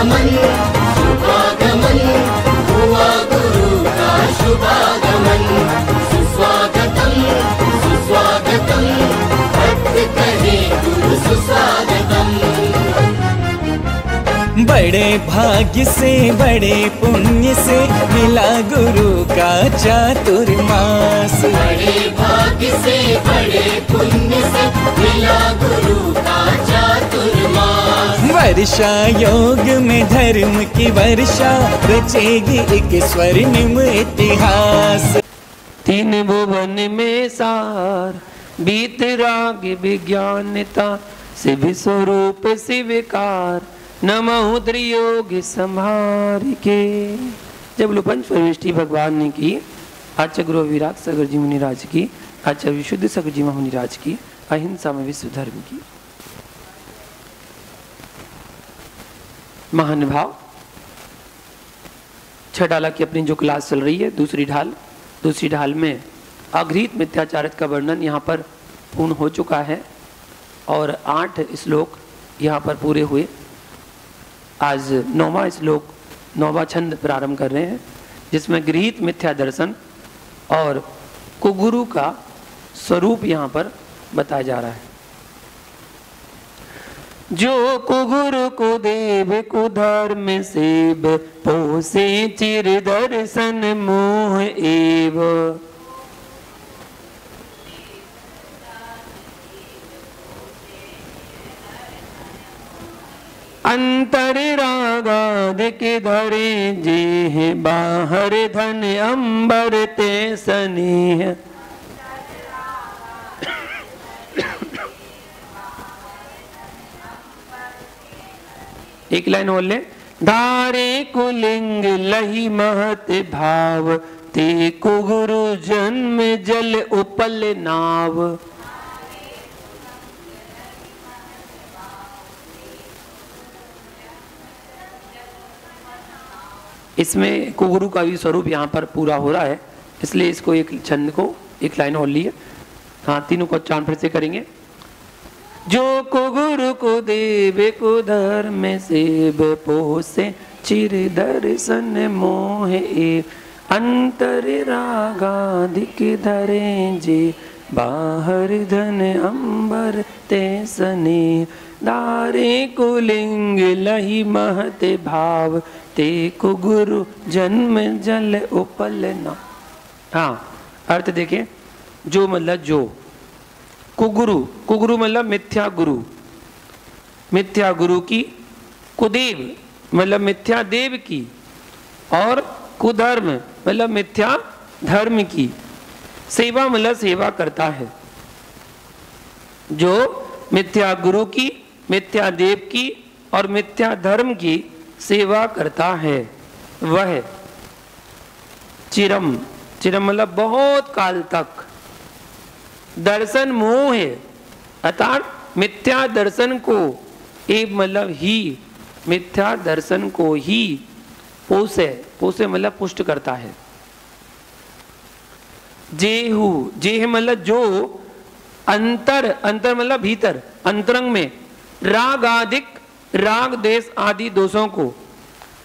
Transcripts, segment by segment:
शुभागमन शुभागमन हुआ गुरु का शुभागमन। सुस्वागतम सुस्वागतम भक्त कहे गुरु सुस्वागतम। बड़े भाग्य से बड़े पुण्य से मिला गुरु का चातुर्मास। बड़े भाग्य से बड़े पुण्य से मिला गुरु का चातुर्मास। वर्षा योग में धर्म की वर्षा रचेगी एक स्वर्णिम इतिहास। तीन भुवन में सार बीत राग विज्ञानता शिव स्वरूप शिवकार नमः त्रियोग संहार के। जब लोपंच परमेष्टि भगवान ने की आचार्य गुरु विराट सागर जी मुनिराज की, आचार्य विशुद्ध सागर जी मुनिराज की, अहिंसा में विश्व धर्म की। महानुभाव, छह ढाला की अपनी जो क्लास चल रही है, दूसरी ढाल में अघृत मिथ्याचारित का वर्णन यहाँ पर पूर्ण हो चुका है और 8 श्लोक यहाँ पर पूरे हुए। आज 9वां श्लोक 9वां छंद प्रारंभ कर रहे हैं, जिसमें गृहीत मिथ्या दर्शन और कुगुरु का स्वरूप यहाँ पर बताया जा रहा है। जो कुगुरु को देव को धर्म सेव पोसे चिर दर्शन मोह एव। अंतर रागादिक धरे जे बाहर धन अंबर ते स्नेह। एक लाइन बोल ले। धारे कुलिंग लही महत भाव ते कुगुरु जन्म जल उपल नाव। इसमें कुगुरु का भी स्वरूप यहाँ पर पूरा हो रहा है, इसलिए इसको एक छंद को एक लाइन और ली है। हाँ, तीनों को उच्चारण फिर से करेंगे। जो कुगुरु को देव को धर्म सेव पोसे चिर दर्शन मोह एव। अंतर रागादिक धरे जे बाहर धन अंबर ते स्नेह। दारे कुलिंग लही महत भाव ते कुगुरु जन्म जल उपल ना। हाँ, अर्थ देखिए। जो मतलब जो, कुगुरु, कुगुरु मतलब मिथ्या गुरु, मिथ्या गुरु की, कुदेव मतलब मिथ्या देव की, और कुधर्म मतलब मिथ्या धर्म की। सेवा मतलब सेवा करता है। जो मिथ्या गुरु की, मिथ्या देव की और मिथ्या धर्म की सेवा करता है, वह चिरम, चिरम मतलब बहुत काल तक, दर्शन मोह है, अर्थात मिथ्या दर्शन को, एक मतलब ही, मिथ्या दर्शन को ही पोसे, पोसे मतलब पुष्ट करता है। जेहु, जेह मतलब जो, अंतर, अंतर मतलब भीतर, अंतरंग में, राग आदिक, राग देश आदि दोषों को,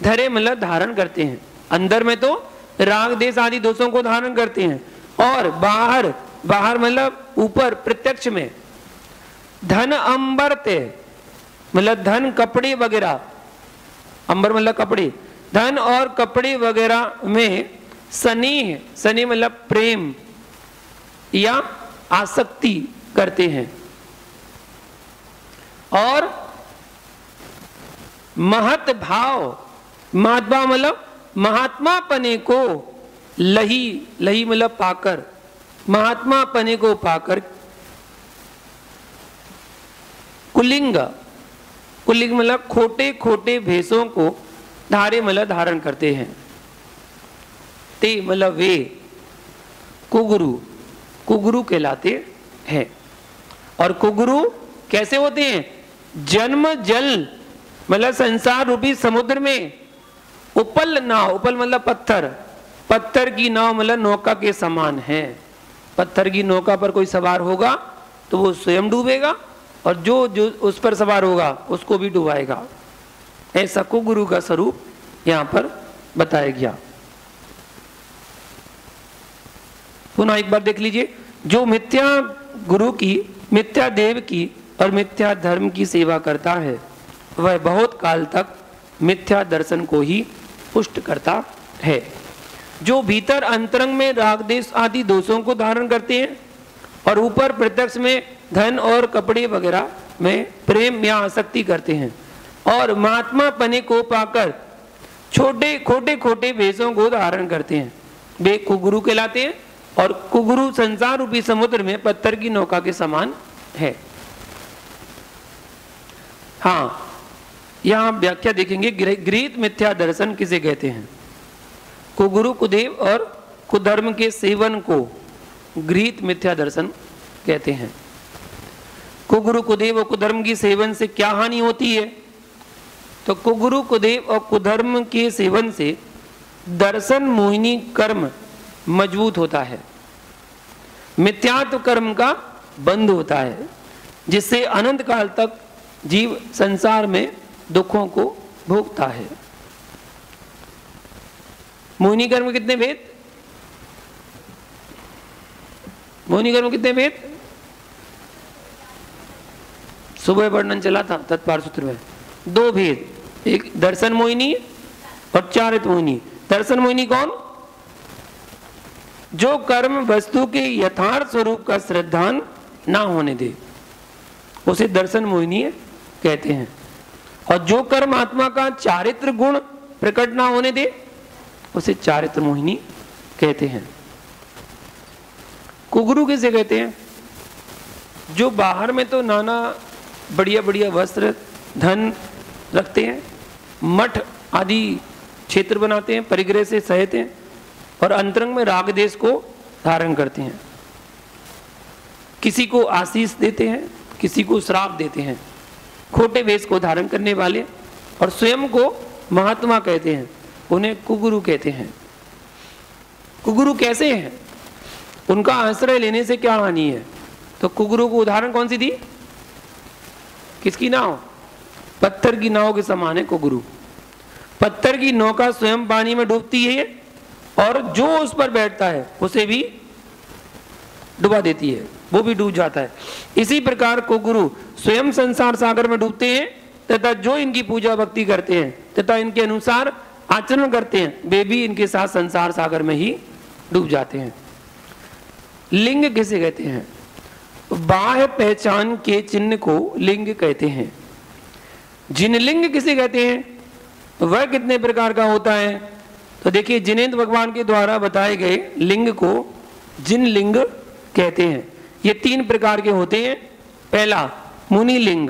धरे मतलब धारण करते हैं। अंदर में तो राग देश आदि दोषों को धारण करते हैं, और बाहर, बाहर मतलब ऊपर प्रत्यक्ष में, धन अंबर ते मतलब धन कपड़े वगैरह, अंबर मतलब कपड़े, धन और कपड़े वगैरह में स्नेह, स्नेह मतलब प्रेम या आसक्ति करते हैं। और महत भाव, महात्मा मतलब महात्मा पने को, लही, लही मतलब पाकर, महात्मा पने को पाकर, कुलिंग, कुलिंग मतलब खोटे खोटे भेषों को धारे मतलब धारण करते हैं। ते मतलब वे कुगुरु, कुगुरु कहलाते हैं। और कुगुरु कैसे होते हैं? जन्म जल मतलब संसार रूपी समुद्र में उपल नाव, उपल मतलब पत्थर, पत्थर की नाव मतलब नौका के समान है। पत्थर की नौका पर कोई सवार होगा तो वो स्वयं डूबेगा, और जो जो उस पर सवार होगा उसको भी डुबाएगा। ऐसा कुगुरु का स्वरूप यहाँ पर बताया गया। पुनः एक बार देख लीजिए, जो मिथ्या गुरु की, मिथ्या देव की और मिथ्या धर्म की सेवा करता है वह बहुत काल तक मिथ्या दर्शन को ही पुष्ट करता है। जो भीतर अंतरंग में राग देश आदि दोषों को धारण करते हैं और ऊपर प्रत्यक्ष में धन और कपड़े वगैरह में प्रेम या आसक्ति करते हैं और महात्मा पने को पाकर छोटे खोटे खोटे वेशों को धारण करते हैं, वे कुगुरु कहलाते हैं। और कुगुरु संसार रूपी समुद्र में पत्थर की नौका के समान है। हाँ, यहाँ व्याख्या देखेंगे, गृहीत मिथ्या दर्शन किसे कहते हैं? कुगुरु कुदेव और कुधर्म के सेवन को गृहीत मिथ्या दर्शन कहते हैं। कुगुरु कुदेव और कुधर्म की सेवन से क्या हानि होती है? तो कुगुरु कुदेव और कुधर्म के सेवन से दर्शन मोहिनी कर्म मजबूत होता है, मिथ्यात्व कर्म का बंध होता है, जिससे अनंत काल तक जीव संसार में दुखों को भोगता है। मोहिनी कर्म कितने भेद? मोहिनी कर्म कितने भेद? सुबह वर्णन चला था तत्पार सूत्र में, 2 भेद, एक दर्शन मोहिनी और चारित मोहिनी। दर्शन मोहिनी कौन? जो कर्म वस्तु के यथार्थ स्वरूप का श्रद्धान ना होने दे उसे दर्शन मोहिनी कहते हैं, और जो कर्म आत्मा का चारित्र गुण प्रकट ना होने दे उसे चारित्र मोहिनी कहते हैं। कुगुरु किसे कहते हैं? जो बाहर में तो नाना बढ़िया बढ़िया वस्त्र धन रखते हैं, मठ आदि क्षेत्र बनाते हैं, परिग्रह से सहित हैं और अंतरंग में राग देश को धारण करते हैं, किसी को आशीष देते हैं, किसी को श्राप देते हैं, खोटे वेश को धारण करने वाले, और स्वयं को महात्मा कहते हैं, उन्हें कुगुरु कहते हैं। कुगुरु कैसे हैं? उनका आश्रय लेने से क्या हानि है? तो कुगुरु को उदाहरण कौन सी दी? किसकी नाव? पत्थर की नाव के समान है कुगुरु। पत्थर की नौका स्वयं पानी में डूबती है और जो उस पर बैठता है उसे भी डुबा देती है, वो भी डूब जाता है। इसी प्रकार कुगुरु स्वयं संसार सागर में डूबते हैं तथा जो इनकी पूजा भक्ति करते हैं तथा इनके अनुसार आचरण करते हैं वे भी इनके साथ संसार सागर में ही डूब जाते हैं। लिंग किसे कहते हैं? बाह्य पहचान के चिन्ह को लिंग कहते हैं। जिन लिंग किसे कहते हैं? वह कितने प्रकार का होता है? तो देखिए, जिनेंद्र भगवान के द्वारा बताए गए लिंग को जिन लिंग कहते हैं। ये 3 प्रकार के होते हैं। पहला मुनि लिंग,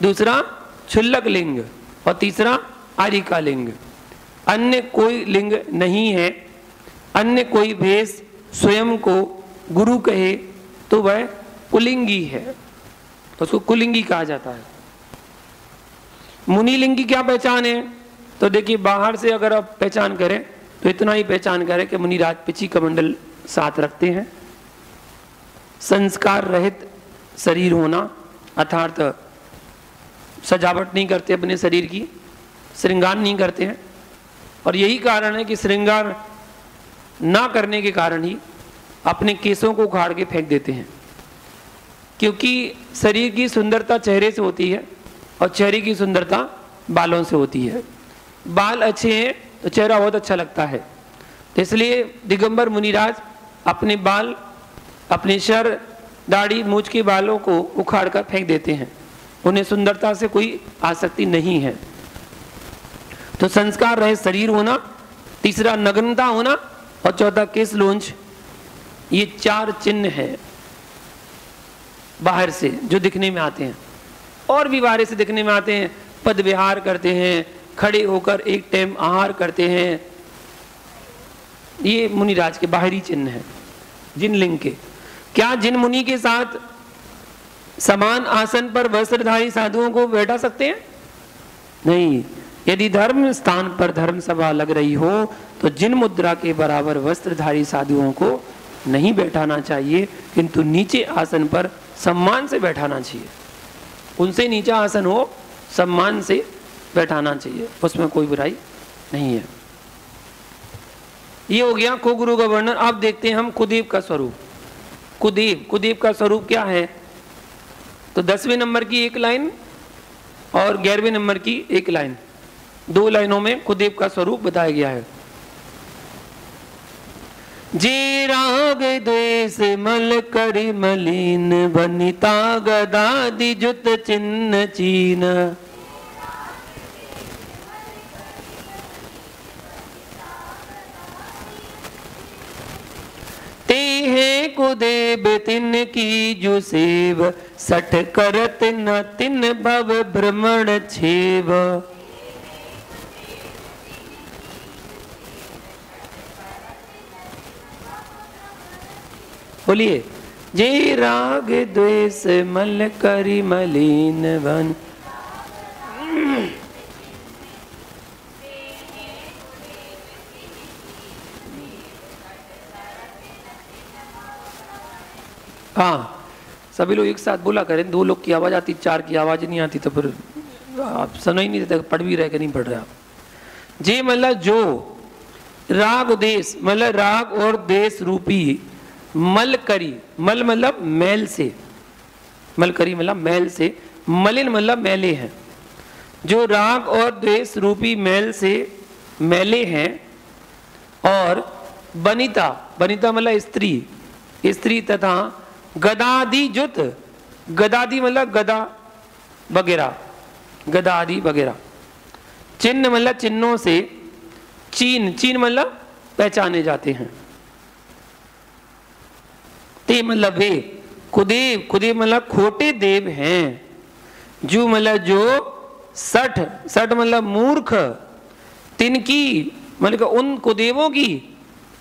दूसरा क्षुल्लक लिंग और तीसरा आरिका लिंग। अन्य कोई लिंग नहीं है। अन्य कोई भेष स्वयं को गुरु कहे तो वह कुलिंगी है, उसको कुलिंगी कहा जाता है। मुनि लिंग की क्या पहचान है? तो देखिए, बाहर से अगर आप पहचान करें तो इतना ही पहचान करें कि मुनिराज पिची कमंडल साथ रखते हैं, संस्कार रहित शरीर होना, अर्थात सजावट नहीं करते अपने शरीर की, श्रृंगार नहीं करते हैं। और यही कारण है कि श्रृंगार ना करने के कारण ही अपने केसों को उखाड़ के फेंक देते हैं, क्योंकि शरीर की सुंदरता चेहरे से होती है और चेहरे की सुंदरता बालों से होती है। बाल अच्छे हैं तो चेहरा बहुत अच्छा लगता है। तो इसलिए दिगंबर मुनिराज अपने बाल, अपने सर, दाढ़ी, मूछ के बालों को उखाड़ कर फेंक देते हैं। उन्हें सुंदरता से कोई आसक्ति नहीं है। तो संस्कार रहित शरीर होना, तीसरा नग्नता होना और चौथा केस लोंज, ये 4 चिन्ह हैं बाहर से जो दिखने में आते हैं। और भी बाहर से दिखने में आते हैं, पद विहार करते हैं, खड़े होकर एक टाइम आहार करते हैं। ये मुनिराज के बाहरी चिन्ह हैं जिन लिंग के। क्या जिन मुनि के साथ समान आसन पर वस्त्रधारी साधुओं को बैठा सकते हैं? नहीं। यदि धर्म स्थान पर धर्म सभा लग रही हो तो जिन मुद्रा के बराबर वस्त्रधारी साधुओं को नहीं बैठाना चाहिए, किंतु नीचे आसन पर सम्मान से बैठाना चाहिए। उनसे नीचा आसन हो, सम्मान से बैठाना चाहिए, उसमें कोई बुराई नहीं है। ये हो गया कुगुरु का वर्णन। अब देखते हैं हम कुदेव का स्वरूप। कुदेव का स्वरूप क्या है? तो 10वें नंबर की एक लाइन और 11वें नंबर की एक लाइन, 2 लाइनों में कुदेव का स्वरूप बताया गया है। जे राग द्वेष मल करी मलिन, वनिता गदादि जुत चिन्ह चीन। ते है कुदेव तिन की जो सेव, सठ करत न तिन भव भ्रमण छेव। बोलिए, जे राग द्वेष मल करी मलिन वन। हाँ, सभी लोग एक साथ बोला करें। 2 लोग की आवाज आती, 4 की आवाज नहीं आती तो फिर आप सुन ही नहीं देते, पढ़ भी रहे कि नहीं पढ़ रहे आप। जे मतलब जो राग देश, मतलब राग और देश रूपी मल करी, मल मतलब मैल से, मल करी मतलब मैल से, मलिन मतलब मैले हैं। जो राग और द्वेष रूपी मैल से मैले हैं, और बनिता, बनिता मतलब स्त्री, स्त्री तथा गदादि जुत, गदादि मतलब गदा वगैरह, गदादि वगैरह, चिन्ह मतलब चिन्हों से, चीन, चीन मतलब पहचाने जाते हैं। ते मतलब वे, कुदेव, कुदेव मतलब खोटे देव हैं। जो मतलब जो सठ, सठ मतलब मूर्ख, तिनकी मतलब उन कुदेवों की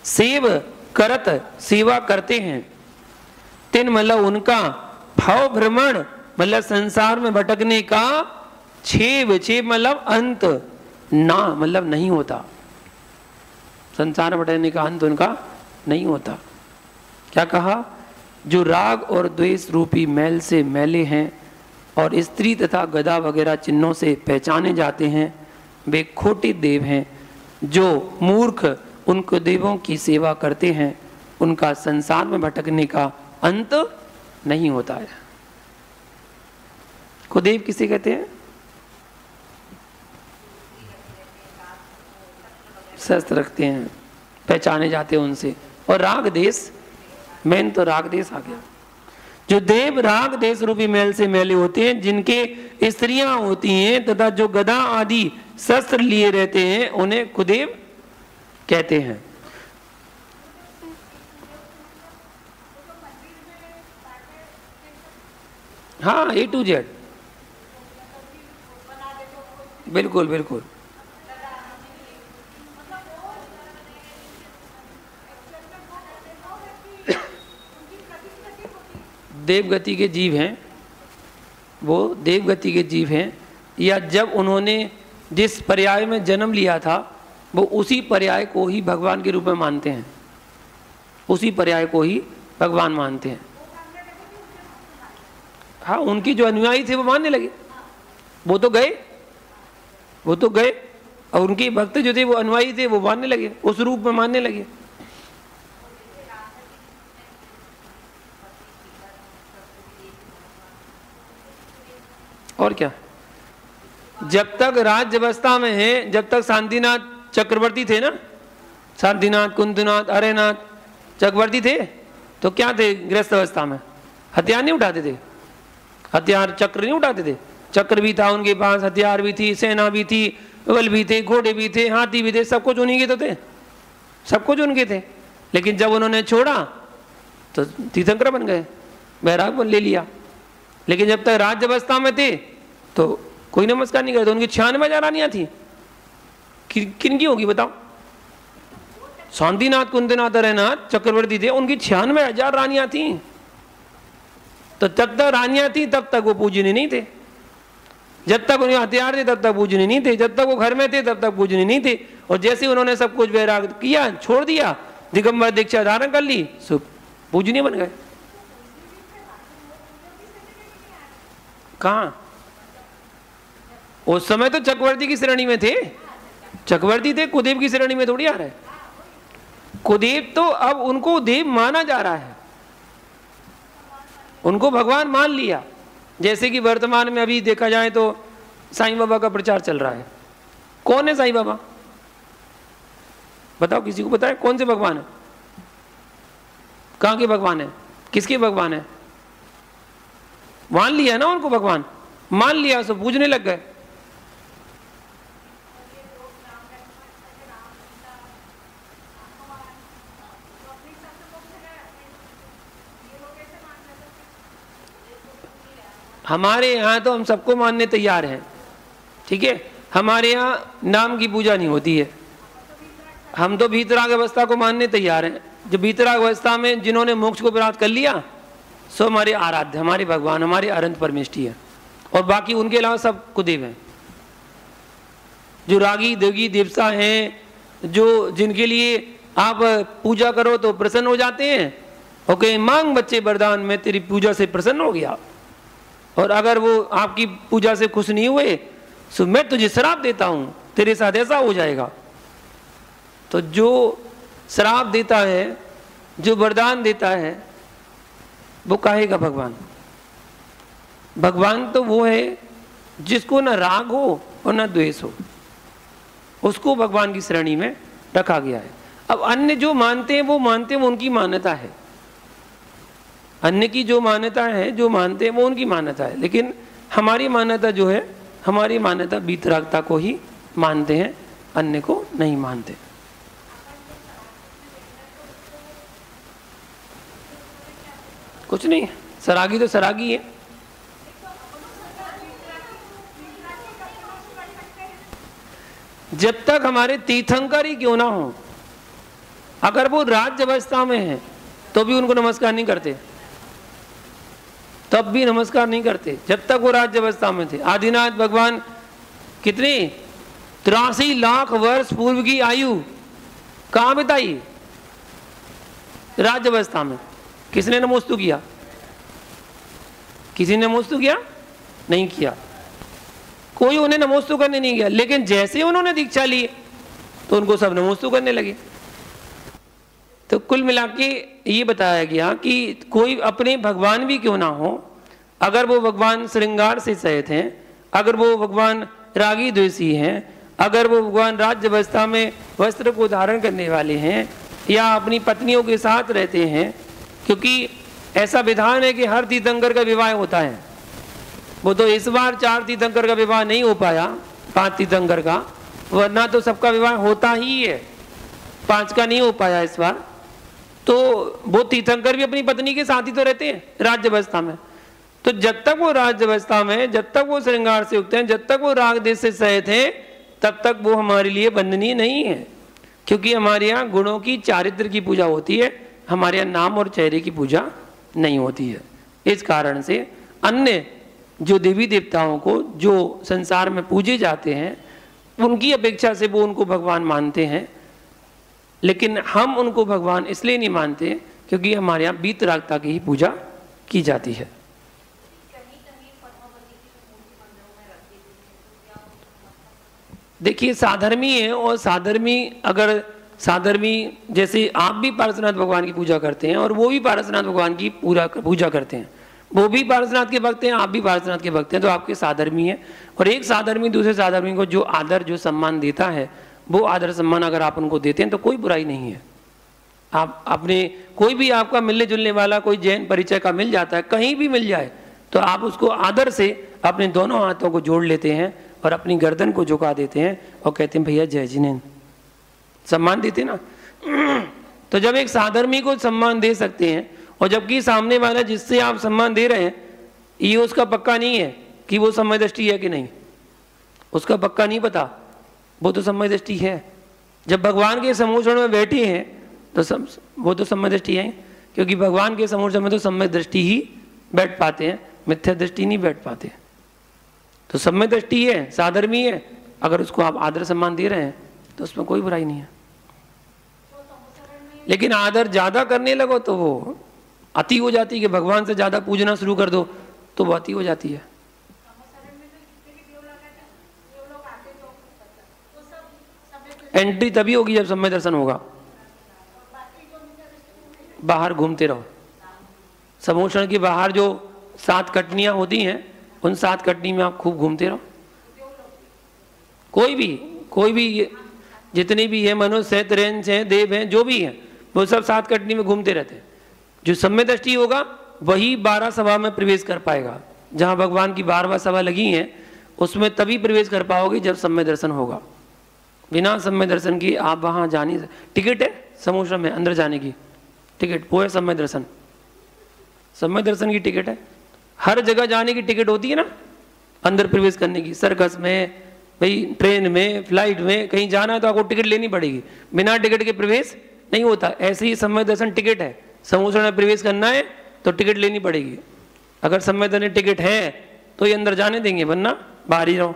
सेव करत, सेवा करते हैं। तिन मतलब उनका, भाव भ्रमण मतलब संसार में भटकने का, छेव, छेव मतलब अंत, ना मतलब नहीं होता, संसार में भटकने का अंत उनका नहीं होता। क्या कहा? जो राग और द्वेष रूपी मैल से मैले हैं और स्त्री तथा गदा वगैरह चिन्हों से पहचाने जाते हैं, वे खोटे देव हैं। जो मूर्ख उन कुदेवों की सेवा करते हैं, उनका संसार में भटकने का अंत नहीं होता है। कुदेव किसे कहते हैं? शस्त्र रखते हैं, पहचाने जाते हैं उनसे। और राग देश, मैन तो राग देश आ गया। जो देव राग देश रूपी मैल से मैले होते हैं, जिनके स्त्रियां होती हैं तथा जो गदा आदि शस्त्र लिए रहते हैं, उन्हें कुदेव कहते हैं। हाँ, A to Z, बिल्कुल बिल्कुल। देवगति के जीव हैं वो, देवगति के जीव हैं, या जब उन्होंने जिस पर्याय में जन्म लिया था वो उसी पर्याय को ही भगवान के रूप में मानते हैं, उसी पर्याय को ही भगवान मानते हैं। हाँ, उनकी जो अनुयायी थे वो मानने लगे, वो तो गए, वो तो गए, और उनके भक्त जो थे वो अनुयायी थे, वो मानने लगे, उस रूप में मानने लगे। और क्या, जब तक राज्य अवस्था में है, जब तक शांतिनाथ चक्रवर्ती थे ना, शांतिनाथ, कुंदनाथ, हरेनाथ चक्रवर्ती थे, तो क्या थे? गृहस्थ अवस्था में हथियार नहीं उठाते थे, हथियार चक्र नहीं उठाते थे। चक्र भी था उनके पास, हथियार भी थी, सेना भी थी, बल भी थे, घोड़े भी थे, हाथी भी थे, सब कुछ उन्हीं के तो थे, सब कुछ उनके थे। लेकिन जब उन्होंने छोड़ा तो तीर्थंकर बन गए, बैराग ले लिया। लेकिन जब तक राज्य अवस्था में थे तो कोई नमस्कार नहीं करता। उनकी 96,000 रानियां थी। किन की होगी बताओ? शांतिनाथ, कुंदनाथ, हरेनाथ चक्रवर्ती थे, उनकी 96,000 रानियां थी। तो जब तक रानियां थी तब तक वो पूजनीय नहीं थे, जब तक उन्हें हथियार थे तब तक पूजनीय नहीं थे, जब तक वो घर में थे तब तक पूजनीय नहीं थे। और जैसे उन्होंने सब कुछ वैराग किया, छोड़ दिया, दिगंबर दीक्षा धारण कर ली, सो पूजनीय बन गए। कहाँ? उस समय तो चक्रवर्ती की श्रेणी में थे, चक्रवर्ती थे, कुदेव की श्रेणी में थोड़ी आ रहा है। कुदेव तो अब उनको देव माना जा रहा है, उनको भगवान मान लिया। जैसे कि वर्तमान में अभी देखा जाए तो साईं बाबा का प्रचार चल रहा है। कौन है साईं बाबा? बताओ, किसी को पता है कौन से भगवान है? कहाँ के भगवान है? किसके भगवान है? मान लिया ना उनको, भगवान मान लिया, सो पूजने लग गए। हमारे यहाँ तो हम सबको मानने तैयार हैं, ठीक है। हमारे यहाँ नाम की पूजा नहीं होती है, हम तो भीतराग अवस्था को मानने तैयार हैं। जो भीतराग अवस्था में जिन्होंने मोक्ष को प्राप्त कर लिया सो हमारे आराध्य, हमारे भगवान, हमारे अनंत परमेष्ठी है। और बाकी उनके अलावा सब कुदेव हैं। जो रागी देवी देवता हैं, जो जिनके लिए आप पूजा करो तो प्रसन्न हो जाते हैं, ओके मांग बच्चे वरदान, मैं तेरी पूजा से प्रसन्न हो गया। और अगर वो आपकी पूजा से खुश नहीं हुए तो मैं तुझे श्राप देता हूं, तेरे साथ ऐसा हो जाएगा। तो जो श्राप देता है, जो वरदान देता है, वो काहे का भगवान? भगवान तो वो है जिसको न राग हो और न द्वेष हो, उसको भगवान की श्रेणी में रखा गया है। अब अन्य जो मानते हैं वो मानते हैं, वो उनकी मान्यता है। अन्य की जो मान्यता है, जो मानते हैं वो उनकी मान्यता है। लेकिन हमारी मान्यता जो है, हमारी मान्यता वीतरागता को ही मानते हैं, अन्य को नहीं मानते। कुछ नहीं, सरागी तो सरागी है। जब तक हमारे तीर्थंकर ही क्यों ना हो, अगर वो राज्य अवस्था में है तो भी उनको नमस्कार नहीं करते, तब भी नमस्कार नहीं करते जब तक वो राज्य अवस्था में थे। आदिनाथ भगवान कितने 83 लाख वर्ष पूर्व की आयु कहाँ बिताई? राज्य अवस्था में। किसने नमोस्तु किया? किसी ने नमोस्तु किया? नहीं किया, कोई उन्हें नमोस्तु करने नहीं गया। लेकिन जैसे उन्होंने दीक्षा ली तो उनको सब नमोस्तु करने लगे। तो कुल मिला के ये बताया गया कि कोई अपने भगवान भी क्यों ना हो, अगर वो भगवान श्रृंगार से सहित हैं, अगर वो भगवान रागी द्वेषी हैं, अगर वो भगवान राज्य अवस्था में वस्त्र को धारण करने वाले हैं या अपनी पत्नियों के साथ रहते हैं, क्योंकि ऐसा विधान है कि हर तीर्थंकर का विवाह होता है। वो तो इस बार 4 तीर्थंकर का विवाह नहीं हो पाया, 5 तीर्थंकर का, वरना तो सबका विवाह होता ही है, 5 का नहीं हो पाया इस बार। तो वो तीर्थंकर भी अपनी पत्नी के साथ ही तो रहते हैं राज्य अवस्था में। तो जब तक वो राज्य अवस्था में, जब तक वो श्रृंगार से युक्त हैं, जब तक वो राग देश से सहित हैं, तब तक वो हमारे लिए वंदनीय नहीं है। क्योंकि हमारे यहाँ गुणों की, चारित्र की पूजा होती है, हमारे यहाँ नाम और चेहरे की पूजा नहीं होती है। इस कारण से अन्य जो देवी देवताओं को जो संसार में पूजे जाते हैं, उनकी अपेक्षा से वो उनको भगवान मानते हैं। लेकिन हम उनको भगवान इसलिए नहीं मानते क्योंकि हमारे यहाँ वीतरागता की ही पूजा की जाती है। देखिए, साधर्मी है, और साधर्मी, अगर साधर्मी जैसे आप भी पारसनाथ भगवान की पूजा करते हैं और वो भी पारसनाथ भगवान की पूजा करते हैं, वो भी पारसनाथ के भक्त हैं, आप भी पारसनाथ के भक्त हैं, तो आपके साधर्मी है। और एक साधर्मी दूसरे साधर्मी को जो आदर, जो सम्मान देता है, वो आदर सम्मान अगर आप उनको देते हैं तो कोई बुराई नहीं है। आप अपने कोई भी आपका मिलने जुलने वाला कोई जैन परिचय का मिल जाता है, कहीं भी मिल जाए, तो आप उसको आदर से अपने दोनों हाथों को जोड़ लेते हैं और अपनी गर्दन को झुका देते हैं और कहते हैं भैया जय जिनेंद्र, सम्मान देते ना। तो जब एक साधर्मी को सम्मान दे सकते हैं, और जबकि सामने वाला जिससे आप सम्मान दे रहे हैं, ये उसका पक्का नहीं है कि वो समय दृष्टि है कि नहीं, उसका पक्का नहीं पता, वो तो समय दृष्टि है। जब भगवान के समूचरण में बैठे हैं तो वो तो समय दृष्टि है, क्योंकि भगवान के समूचरण में तो समय दृष्टि ही बैठ पाते हैं, मिथ्या दृष्टि नहीं बैठ पाते। तो समय दृष्टि है, साधर्मी है, अगर उसको आप आदर सम्मान दे रहे हैं तो उसमें कोई बुराई नहीं है। लेकिन आदर ज्यादा करने लगो तो वो अति हो जाती है, कि भगवान से ज्यादा पूजना शुरू कर दो तो वो अति हो जाती है। एंट्री तभी होगी जब सम्यक दर्शन होगा। बाहर घूमते रहो। समोषण के बाहर जो 7 कटनियां होती हैं, उन 7 कटनी में आप खूब घूमते रहो। कोई भी जितने भी है मनुष्य हैं, त्रेंच हैं, देव हैं, जो भी हैं, वो सब 7 कटनी में घूमते रहते हैं। जो सम्यक दृष्टि होगा वही 12 सभा में प्रवेश कर पाएगा। जहाँ भगवान की 12वां सभा लगी हैं उसमें तभी प्रवेश कर पाओगे जब सम्यक दर्शन होगा। बिना सम्यक दर्शन की आप वहाँ जा नहीं सकते। टिकट है समोषण में अंदर जाने की, टिकट वो है सम्यक दर्शन। सम्यक दर्शन की टिकट है। हर जगह जाने की टिकट होती है ना, अंदर प्रवेश करने की। सर्कस में, भाई ट्रेन में, फ्लाइट में कहीं जाना है तो आपको टिकट लेनी पड़ेगी। बिना टिकट के प्रवेश नहीं होता। ऐसे ही सम्यक दर्शन टिकट है। समोषण में प्रवेश करना है तो टिकट लेनी पड़ेगी। अगर सम्यक दर्शन टिकट है तो ये अंदर जाने देंगे, वरना बाहर ही रहो,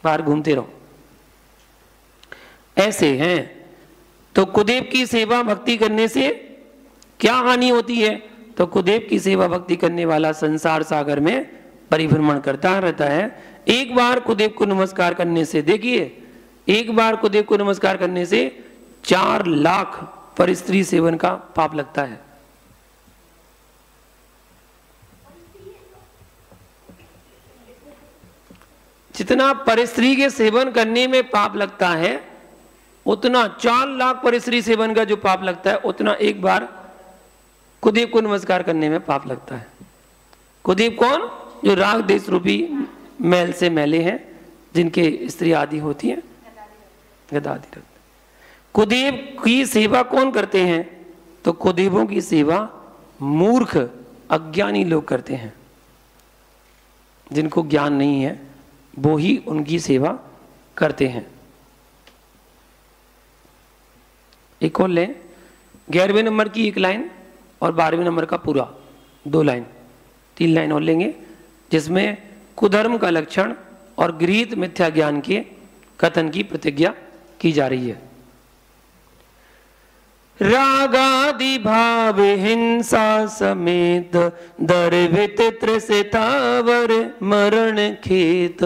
बाहर घूमते रहो। ऐसे हैं। तो कुदेव की सेवा भक्ति करने से क्या हानि होती है? तो कुदेव की सेवा भक्ति करने वाला संसार सागर में परिभ्रमण करता रहता है। एक बार कुदेव को नमस्कार करने से, देखिए, एक बार कुदेव को नमस्कार करने से 4 लाख पर स्त्री सेवन का पाप लगता है। जितना पर स्त्री के सेवन करने में पाप लगता है, उतना 4 लाख पर स्त्री सेवन का जो पाप लगता है, उतना एक बार कुदेव को नमस्कार करने में पाप लगता है। कुदेव कौन? जो राग देश रूपी मैल से मैले हैं, जिनके स्त्री आदि होती हैं, गदा आदि रखते। कुदेव की सेवा कौन करते हैं? तो कुदेवों की सेवा मूर्ख अज्ञानी लोग करते हैं। जिनको ज्ञान नहीं है वो ही उनकी सेवा करते हैं। एक और लें, 11वें नंबर की एक लाइन और 12वें नंबर का पूरा 2 लाइन, 3 लाइन और लेंगे, जिसमें कुधर्म का लक्षण और गृहीत मिथ्या ज्ञान के कथन की प्रतिज्ञा की जा रही है। रागादि भाव हिंसा समेत दर्वित त्रसितावर मरण खेत।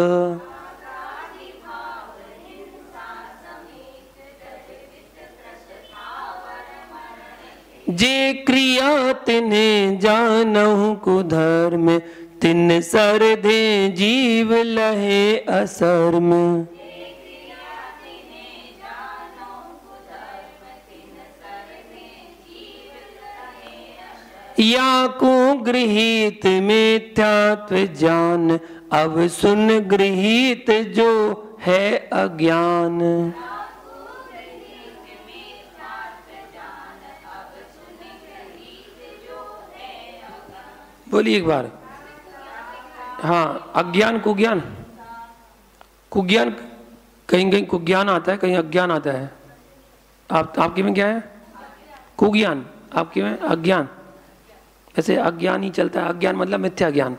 जे क्रिया तिन्हें जानहु कुधर्म, तिन सर दे जीव लहे असर में। या को गृहीत मिथ्यात्व जान, अब सुन गृहीत जो है अज्ञान। बोलिए एक बार। हाँ, अज्ञान कुज्ञान, कुज्ञान कहीं कहीं कुज्ञान आता है, कहीं अज्ञान आता है। आपके में क्या है? कुज्ञान। आपके में अज्ञान। वैसे अज्ञान ही चलता है। अज्ञान मतलब मिथ्या ज्ञान।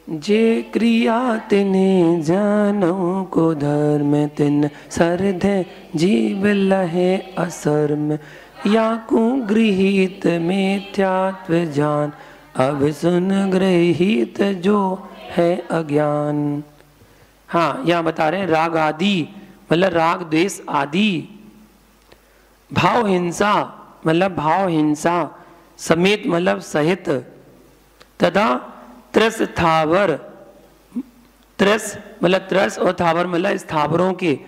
जे क्रिया तिने जानो को धर्म, तिन सरधे जीव लहे असर में। या को गृहीत मिथ्यात्व जान, अब सुन गृहीत जो है अज्ञान। हाँ, यहाँ बता रहे हैं राग आदि मतलब राग द्वेष आदि, भाव हिंसा मतलब भाव हिंसा, समेत मतलब सहित, तथा त्रस थावर, त्रस मतलब त्रस और थावर मतलब स्थावरों के,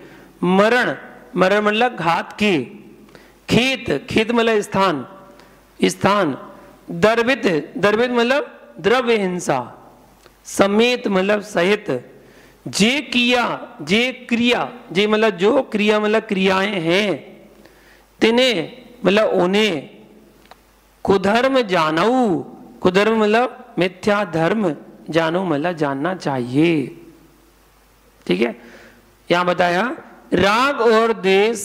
मरण मरण मतलब घात के, खेत खेत मतलब स्थान स्थान, दर्वित दर्वित मतलब द्रव्य हिंसा, समेत मतलब सहित, जे किया जे क्रिया, जे मतलब जो, क्रिया मतलब क्रियाएं हैं, तिने मतलब उन्हें, कुधर्म जानऊ, कुधर्म मतलब मिथ्या धर्म, जानो मतलब जानना चाहिए। ठीक है, यहां बताया राग और द्वेष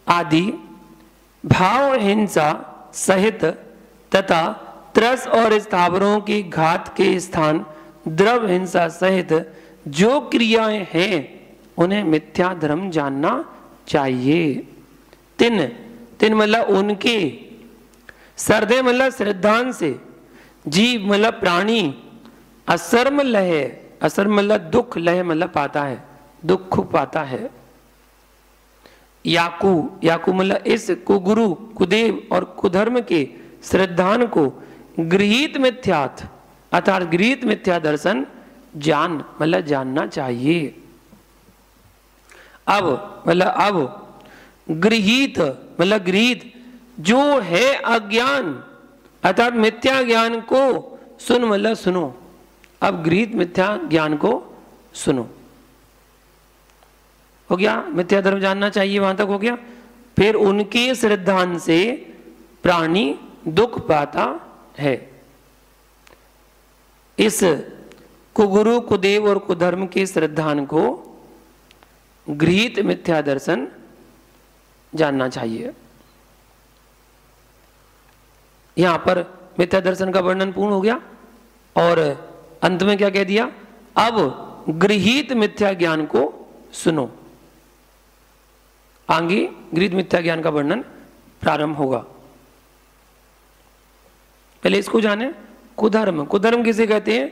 आदि, भाव हिंसा सहित, तथा त्रस और स्थावरों की घात के स्थान, द्रव्य हिंसा सहित जो क्रियाएं हैं उन्हें मिथ्या धर्म जानना चाहिए। तिन तिन मतलब उनके, श्रद्धे मतलब श्रद्धान से, जीव मतलब प्राणी असर्म लह, असर्म मतलब दुख, लह मतलब पाता है, दुख पाता है। याकू, याकू मतलब इस कुगुरु कुदेव और कुधर्म के श्रद्धान को गृहीत मिथ्यात् अर्थात गृहीत मिथ्या दर्शन जान मतलब जानना चाहिए। अब मतलब अब गृहीत मतलब गृहीत जो है अज्ञान अर्थात मिथ्या ज्ञान को सुन मतलब सुनो। अब गृहीत मिथ्या ज्ञान को सुनो, हो गया, मिथ्या धर्म जानना चाहिए, वहां तक हो गया। फिर उनके श्रद्धान से प्राणी दुख पाता है। इस कुगुरु कुदेव और कुधर्म के श्रद्धान को गृहीत मिथ्या दर्शन जानना चाहिए। यहां पर मिथ्या दर्शन का वर्णन पूर्ण हो गया और अंत में क्या कह दिया, अब गृहीत मिथ्या ज्ञान को सुनो। आगे गृहीत मिथ्या ज्ञान का वर्णन प्रारंभ होगा। पहले इसको जाने। कुधर्म, कुधर्म किसे कहते हैं?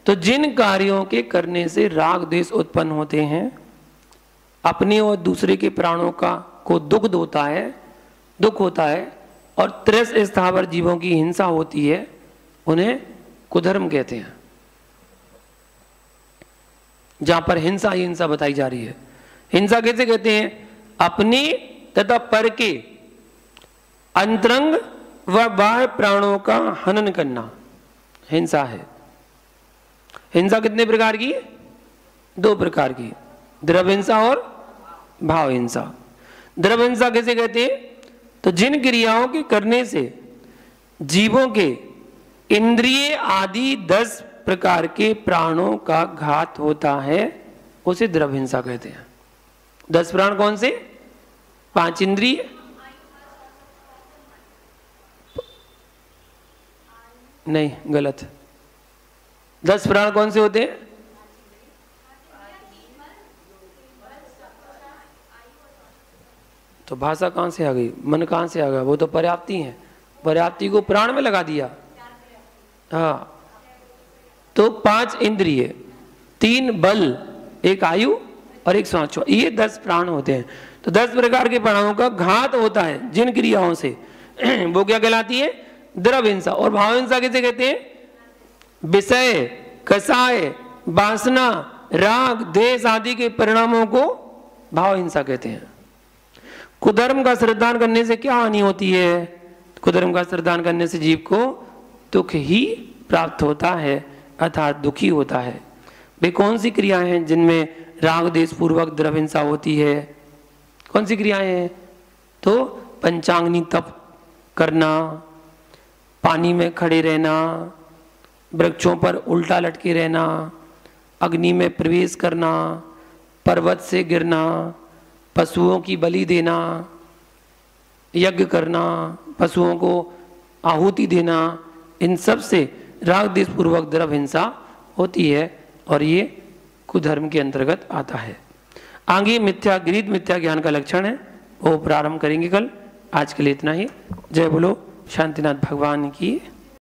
तो जिन कार्यों के करने से राग द्वेष उत्पन्न होते हैं, अपने और दूसरे के प्राणों का को दुख होता है, दुख होता है और त्रस स्थावर जीवों की हिंसा होती है, उन्हें कुधर्म कहते हैं। जहां पर हिंसा ही हिंसा बताई जा रही है। हिंसा कैसे कहते हैं? अपने तथा पर के अंतरंग व बाह्य प्राणों का हनन करना हिंसा है। हिंसा कितने प्रकार की? दो प्रकार की, द्रव्य हिंसा और भाव हिंसा। द्रव्य हिंसा कैसे कहते हैं? तो जिन क्रियाओं के करने से जीवों के इंद्रिय आदि 10 प्रकार के प्राणों का घात होता है, उसे द्रव्य हिंसा कहते हैं। 10 प्राण कौन से? 5 इंद्रिय, नहीं गलत, 10 प्राण कौन से होते हैं? तो भाषा कहां से आ गई, मन कहां से आ गया? वो तो पर्याप्ति है, पर्याप्ति को प्राण में लगा दिया। हाँ, तो 5 इंद्रिय, 3 बल, 1 आयु और 1 श्वास, ये 10 प्राण होते हैं। तो 10 प्रकार के प्राणों का घात होता है जिन क्रियाओं से, वो क्या कहलाती है? द्रव्य हिंसा। और भाव हिंसा किसे कहते हैं? विषय, कसाय, वासना, राग, द्वेष आदि के परिणामों को भाव हिंसा कहते हैं। कुधर्म का श्रद्धान करने से क्या हानि होती है? कुधर्म का श्रद्धान करने से जीव को दुख ही प्राप्त होता है अर्थात दुखी होता है। वे कौन सी क्रियाएं हैं जिनमें राग द्वेष पूर्वक द्रव्य हिंसा होती है? कौन सी क्रियाएं हैं? तो पंचांगनी तप करना, पानी में खड़े रहना, वृक्षों पर उल्टा लटके रहना, अग्नि में प्रवेश करना, पर्वत से गिरना, पशुओं की बलि देना, यज्ञ करना, पशुओं को आहुति देना, इन सब से राग द्वेष पूर्वक द्रव्य हिंसा होती है और ये कुधर्म के अंतर्गत आता है। आगे मिथ्या गृहीत मिथ्या ज्ञान का लक्षण है, वो प्रारंभ करेंगे कल। आज के लिए इतना ही। जय बोलो शांतिनाथ भगवान की।